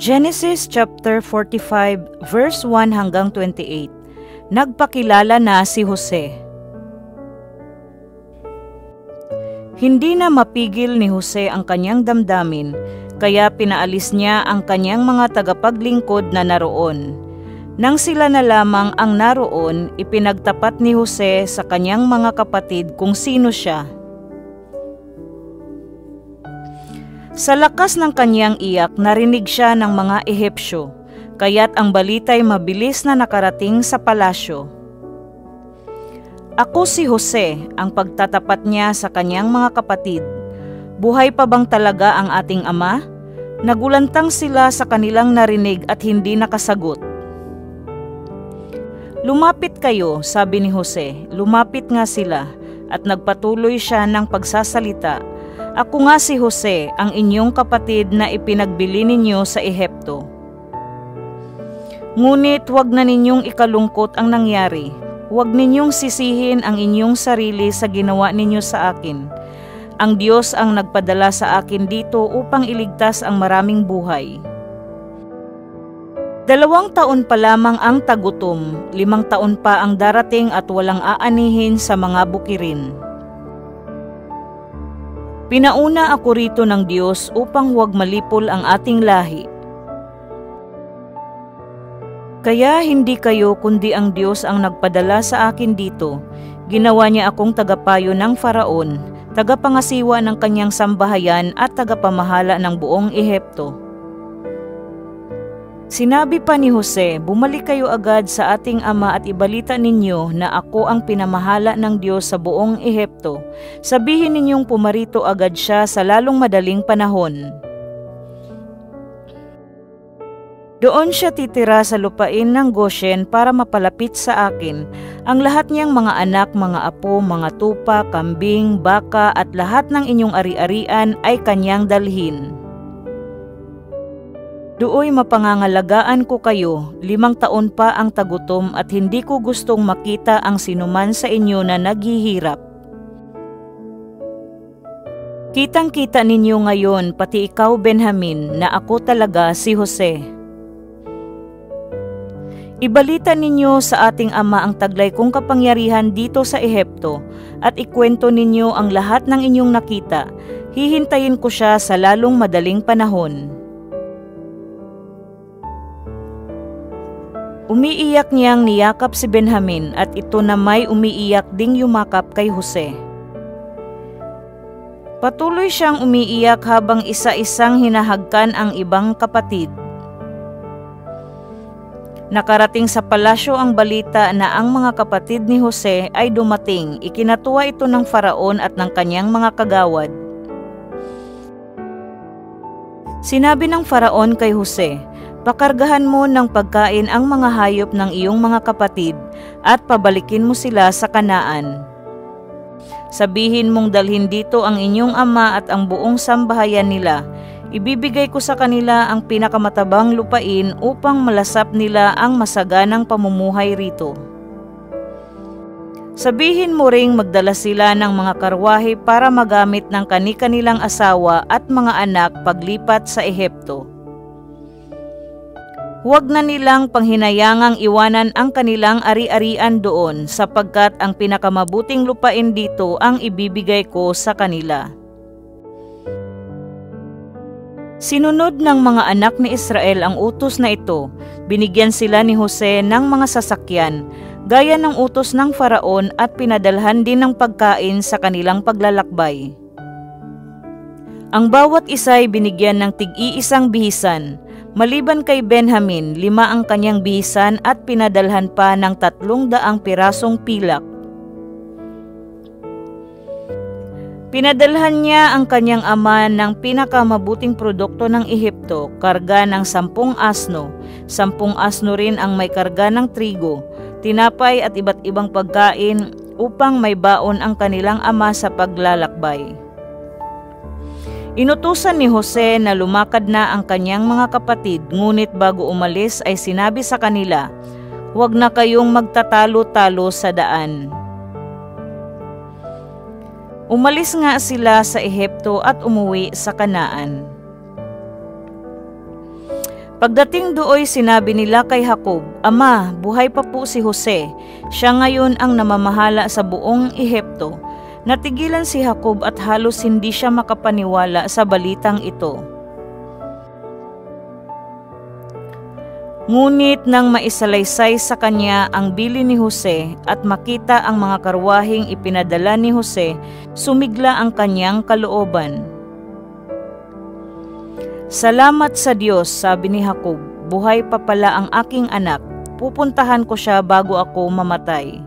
Genesis chapter 45 verse 1 hanggang 28. Nagpakilala na si Jose. Hindi na mapigil ni Jose ang kanyang damdamin, kaya pinaalis niya ang kanyang mga tagapaglingkod na naroon. Nang sila na lamang ang naroon, ipinagtapat ni Jose sa kanyang mga kapatid kung sino siya. Sa lakas ng kanyang iyak, narinig siya ng mga Ehipsyo, kaya't ang balita'y mabilis na nakarating sa palasyo. Ako si Jose, ang pagtatapat niya sa kanyang mga kapatid. Buhay pa bang talaga ang ating ama? Nagulantang sila sa kanilang narinig at hindi nakasagot. Lumapit kayo, sabi ni Jose. Lumapit nga sila at nagpatuloy siya ng pagsasalita. Ako nga si Jose, ang inyong kapatid na ipinagbili ninyo sa Ehipto. Ngunit huwag na ninyong ikalungkot ang nangyari. Huwag ninyong sisihin ang inyong sarili sa ginawa ninyo sa akin. Ang Diyos ang nagpadala sa akin dito upang iligtas ang maraming buhay. 2 taon pa lamang ang tagutom, 5 taon pa ang darating at walang aanihin sa mga bukirin. Pinauna ako rito ng Diyos upang huwag malipol ang ating lahi. Kaya hindi kayo kundi ang Diyos ang nagpadala sa akin dito. Ginawa niya akong tagapayo ng Faraon, tagapangasiwa ng kanyang sambahayan at tagapamahala ng buong Ehipto. Sinabi pa ni Jose, bumalik kayo agad sa ating ama at ibalita ninyo na ako ang pinamahala ng Diyos sa buong Ehipto. Sabihin ninyong pumarito agad siya sa lalong madaling panahon. Doon siya titira sa lupain ng Goshen para mapalapit sa akin. Ang lahat niyang mga anak, mga apo, mga tupa, kambing, baka at lahat ng inyong ari-arian ay kanyang dalhin. Dooy mapangangalagaan ko kayo, 5 taon pa ang tagutom at hindi ko gustong makita ang sinuman sa inyo na naghihirap. Kitang-kita ninyo ngayon, pati ikaw Benjamin, na ako talaga si Jose. Ibalita ninyo sa ating ama ang taglay kong kapangyarihan dito sa Ehipto at ikwento ninyo ang lahat ng inyong nakita. Hihintayin ko siya sa lalong madaling panahon. Umiiyak niyang niyakap si Benjamin at ito na may umiiyak ding yumakap kay Jose. Patuloy siyang umiiyak habang isa-isang hinahagkan ang ibang kapatid. Nakarating sa palasyo ang balita na ang mga kapatid ni Jose ay dumating. Ikinatuwa ito ng Faraon at ng kanyang mga kagawad. Sinabi ng Faraon kay Jose, pakargahan mo ng pagkain ang mga hayop ng iyong mga kapatid at pabalikin mo sila sa Kanaan. Sabihin mong dalhin dito ang inyong ama at ang buong sambahayan nila. Ibibigay ko sa kanila ang pinakamatabang lupain upang malasap nila ang masaganang pamumuhay rito. Sabihin mo ring magdala sila ng mga karwahe para magamit ng kani-kanilang asawa at mga anak paglipat sa Ehipto. Huwag na nilang panghinayangang iwanan ang kanilang ari-arian doon sapagkat ang pinakamabuting lupain dito ang ibibigay ko sa kanila. Sinunod ng mga anak ni Israel ang utos na ito. Binigyan sila ni Jose ng mga sasakyan, gaya ng utos ng Faraon at pinadalhan din ng pagkain sa kanilang paglalakbay. Ang bawat isa ay binigyan ng tig-iisang bihisan. Maliban kay Benjamin, 5 ang kanyang bihisan at pinadalhan pa ng 300 pirasong pilak. Pinadalhan niya ang kanyang ama ng pinakamabuting produkto ng Ehipto, karga ng 10 asno. 10 asno rin ang may karga ng trigo, tinapay at iba't ibang pagkain upang may baon ang kanilang ama sa paglalakbay. Inutusan ni Jose na lumakad na ang kanyang mga kapatid, ngunit bago umalis ay sinabi sa kanila, huwag na kayong magtatalo-talo sa daan. Umalis nga sila sa Ehipto at umuwi sa Kanaan. Pagdating dooy sinabi nila kay Jacob, "Ama, buhay pa po si Jose. Siya ngayon ang namamahala sa buong Ehipto." Natigilan si Jacob at halos hindi siya makapaniwala sa balitang ito. Ngunit nang maisalaysay sa kanya ang bili ni Jose at makita ang mga karwaheng ipinadala ni Jose, sumigla ang kanyang kalooban. "Salamat sa Diyos," sabi ni Jacob, "buhay pa pala ang aking anak. Pupuntahan ko siya bago ako mamatay."